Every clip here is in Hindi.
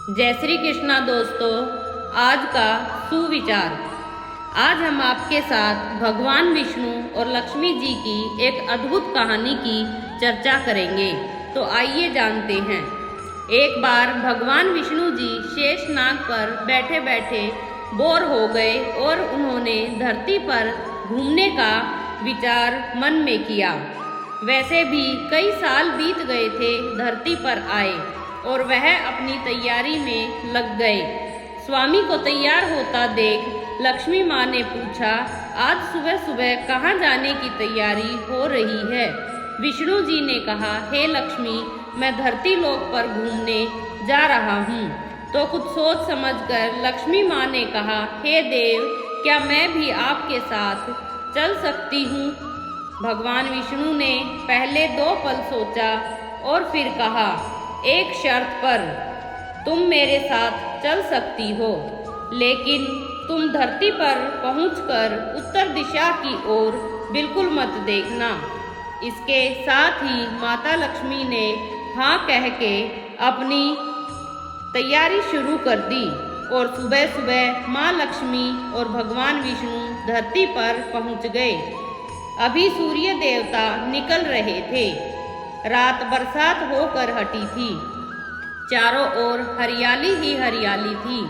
जय श्री कृष्णा दोस्तों। आज का सुविचार। आज हम आपके साथ भगवान विष्णु और लक्ष्मी जी की एक अद्भुत कहानी की चर्चा करेंगे। तो आइए जानते हैं। एक बार भगवान विष्णु जी शेषनाग पर बैठे बैठे बोर हो गए और उन्होंने धरती पर घूमने का विचार मन में किया। वैसे भी कई साल बीत गए थे धरती पर आए और वह अपनी तैयारी में लग गए। स्वामी को तैयार होता देख लक्ष्मी माँ ने पूछा, आज सुबह सुबह कहाँ जाने की तैयारी हो रही है? विष्णु जी ने कहा, हे लक्ष्मी, मैं धरती लोक पर घूमने जा रहा हूँ। तो कुछ सोच समझकर लक्ष्मी माँ ने कहा, हे देव, क्या मैं भी आपके साथ चल सकती हूँ? भगवान विष्णु ने पहले 2 पल सोचा और फिर कहा, एक शर्त पर। तुम मेरे साथ चल सकती हो, लेकिन तुम धरती पर पहुंचकर उत्तर दिशा की ओर बिल्कुल मत देखना। इसके साथ ही माता लक्ष्मी ने हाँ कह के अपनी तैयारी शुरू कर दी और सुबह सुबह माँ लक्ष्मी और भगवान विष्णु धरती पर पहुंच गए। अभी सूर्य देवता निकल रहे थे। रात बरसात होकर हटी थी। चारों ओर हरियाली ही हरियाली थी।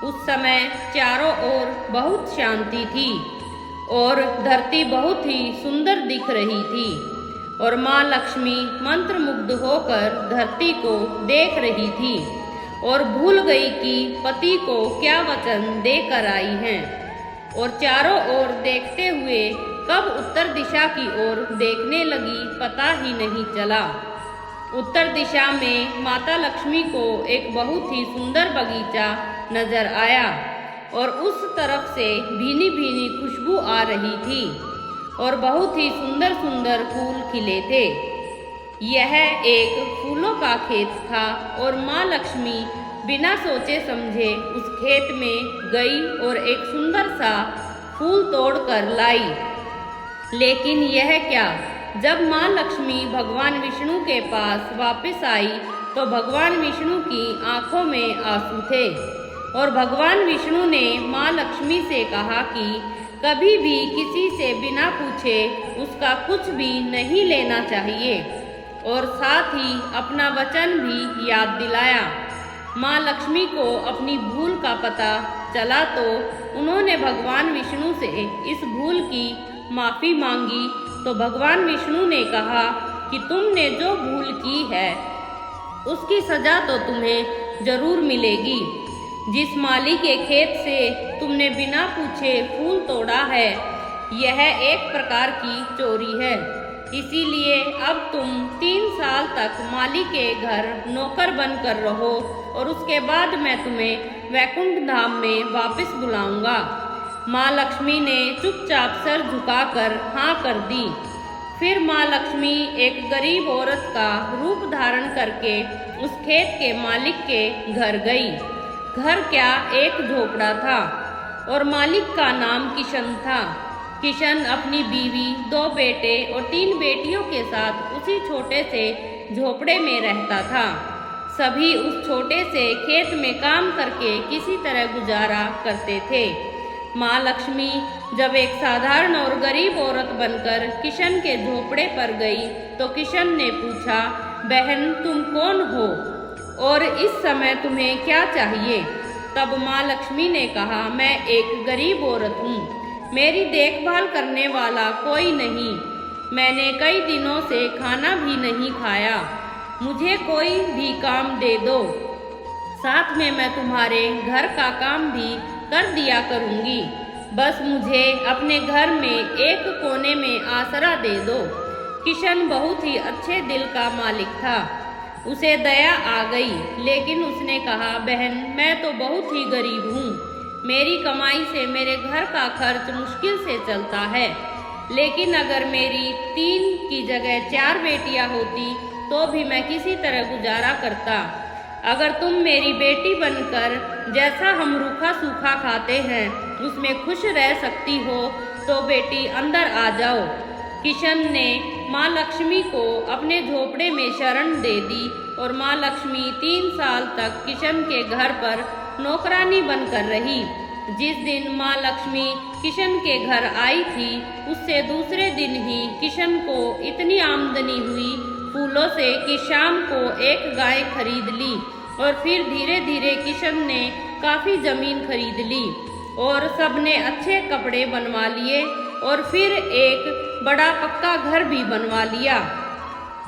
उस समय चारों ओर बहुत शांति थी और धरती बहुत ही सुंदर दिख रही थी और माँ लक्ष्मी मंत्रमुग्ध होकर धरती को देख रही थी और भूल गई कि पति को क्या वचन देकर आई हैं और चारों ओर देखते हुए कब उत्तर दिशा की ओर देखने लगी पता ही नहीं चला। उत्तर दिशा में माता लक्ष्मी को एक बहुत ही सुंदर बगीचा नजर आया और उस तरफ से भीनी भीनी खुशबू आ रही थी और बहुत ही सुंदर सुंदर फूल खिले थे। यह एक फूलों का खेत था और माँ लक्ष्मी बिना सोचे समझे उस खेत में गई और एक सुंदर सा फूल तोड़ कर लाई। लेकिन यह क्या, जब माँ लक्ष्मी भगवान विष्णु के पास वापस आई तो भगवान विष्णु की आंखों में आंसू थे और भगवान विष्णु ने माँ लक्ष्मी से कहा कि कभी भी किसी से बिना पूछे उसका कुछ भी नहीं लेना चाहिए और साथ ही अपना वचन भी याद दिलाया। माँ लक्ष्मी को अपनी भूल का पता चला तो उन्होंने भगवान विष्णु से इस भूल की माफ़ी मांगी। तो भगवान विष्णु ने कहा कि तुमने जो भूल की है उसकी सजा तो तुम्हें जरूर मिलेगी। जिस माली के खेत से तुमने बिना पूछे फूल तोड़ा है, यह एक प्रकार की चोरी है। इसीलिए अब तुम 3 साल तक माली के घर नौकर बनकर रहो और उसके बाद मैं तुम्हें वैकुंठ धाम में वापस बुलाऊंगा। माँ लक्ष्मी ने चुपचाप सर झुकाकर हाँ कर दी। फिर माँ लक्ष्मी एक गरीब औरत का रूप धारण करके उस खेत के मालिक के घर गई। घर क्या, एक झोपड़ा था और मालिक का नाम किशन था। किशन अपनी बीवी, 2 बेटे और 3 बेटियों के साथ उसी छोटे से झोपड़े में रहता था। सभी उस छोटे से खेत में काम करके किसी तरह गुजारा करते थे। माँ लक्ष्मी जब एक साधारण और गरीब औरत बनकर किशन के झोपड़े पर गई तो किशन ने पूछा, बहन तुम कौन हो और इस समय तुम्हें क्या चाहिए? तब माँ लक्ष्मी ने कहा, मैं एक गरीब औरत हूँ, मेरी देखभाल करने वाला कोई नहीं, मैंने कई दिनों से खाना भी नहीं खाया, मुझे कोई भी काम दे दो, साथ में मैं तुम्हारे घर का काम भी कर दिया करूँगी, बस मुझे अपने घर में एक कोने में आसरा दे दो। किशन बहुत ही अच्छे दिल का मालिक था। उसे दया आ गई, लेकिन उसने कहा, बहन मैं तो बहुत ही गरीब हूँ, मेरी कमाई से मेरे घर का खर्च मुश्किल से चलता है, लेकिन अगर मेरी 3 की जगह 4 बेटियाँ होती तो भी मैं किसी तरह गुजारा करता। अगर तुम मेरी बेटी बनकर जैसा हम रूखा सूखा खाते हैं उसमें खुश रह सकती हो तो बेटी अंदर आ जाओ। किशन ने माँ लक्ष्मी को अपने झोपड़े में शरण दे दी और माँ लक्ष्मी 3 साल तक किशन के घर पर नौकरानी बनकर रही। जिस दिन माँ लक्ष्मी किशन के घर आई थी, उससे दूसरे दिन ही किशन को इतनी आमदनी हुई फूलों से कि शाम को एक गाय खरीद ली और फिर धीरे धीरे किशन ने काफ़ी ज़मीन खरीद ली और सबने अच्छे कपड़े बनवा लिए और फिर एक बड़ा पक्का घर भी बनवा लिया।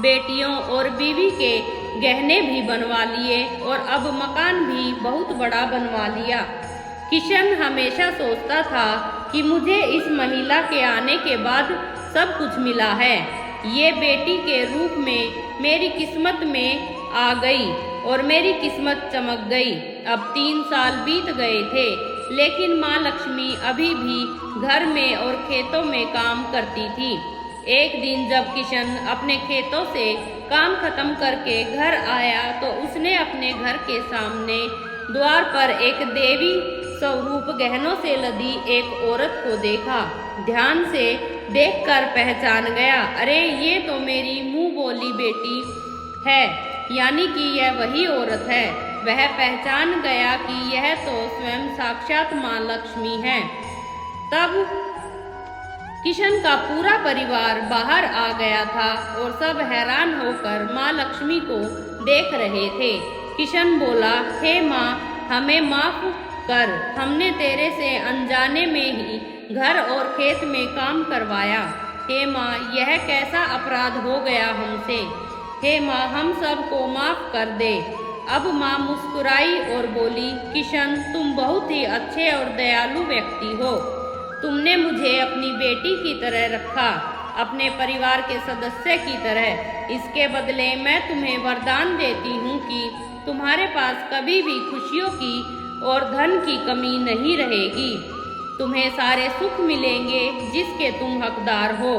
बेटियों और बीवी के गहने भी बनवा लिए और अब मकान भी बहुत बड़ा बनवा लिया। किशन हमेशा सोचता था कि मुझे इस महिला के आने के बाद सब कुछ मिला है। ये बेटी के रूप में मेरी किस्मत में आ गई और मेरी किस्मत चमक गई। अब 3 साल बीत गए थे, लेकिन माँ लक्ष्मी अभी भी घर में और खेतों में काम करती थी। एक दिन जब किशन अपने खेतों से काम खत्म करके घर आया तो उसने अपने घर के सामने द्वार पर एक देवी स्वरूप गहनों से लदी एक औरत को देखा। ध्यान से देखकर पहचान गया, अरे ये तो मेरी मुंह बोली बेटी है, यानी कि यह वही औरत है। वह पहचान गया कि यह तो स्वयं साक्षात माँ लक्ष्मी है। तब किशन का पूरा परिवार बाहर आ गया था और सब हैरान होकर माँ लक्ष्मी को देख रहे थे। किशन बोला, हे माँ, हमें माफ कर, हमने तेरे से अनजाने में ही घर और खेत में काम करवाया। हे माँ, यह कैसा अपराध हो गया हमसे। हे माँ, हम सबको माफ कर दे। अब माँ मुस्कुराई और बोली, किशन, तुम बहुत ही अच्छे और दयालु व्यक्ति हो। तुमने मुझे अपनी बेटी की तरह रखा, अपने परिवार के सदस्य की तरह। इसके बदले मैं तुम्हें वरदान देती हूँ कि तुम्हारे पास कभी भी खुशियों की और धन की कमी नहीं रहेगी। तुम्हें सारे सुख मिलेंगे जिसके तुम हकदार हो।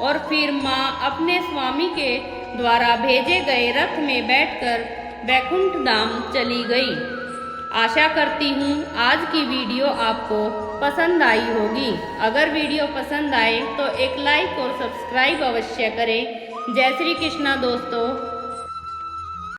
और फिर माँ अपने स्वामी के द्वारा भेजे गए रथ में बैठकर वैकुंठ धाम चली गई। आशा करती हूँ आज की वीडियो आपको पसंद आई होगी। अगर वीडियो पसंद आए तो एक लाइक और सब्सक्राइब अवश्य करें। जय श्री कृष्णा दोस्तों।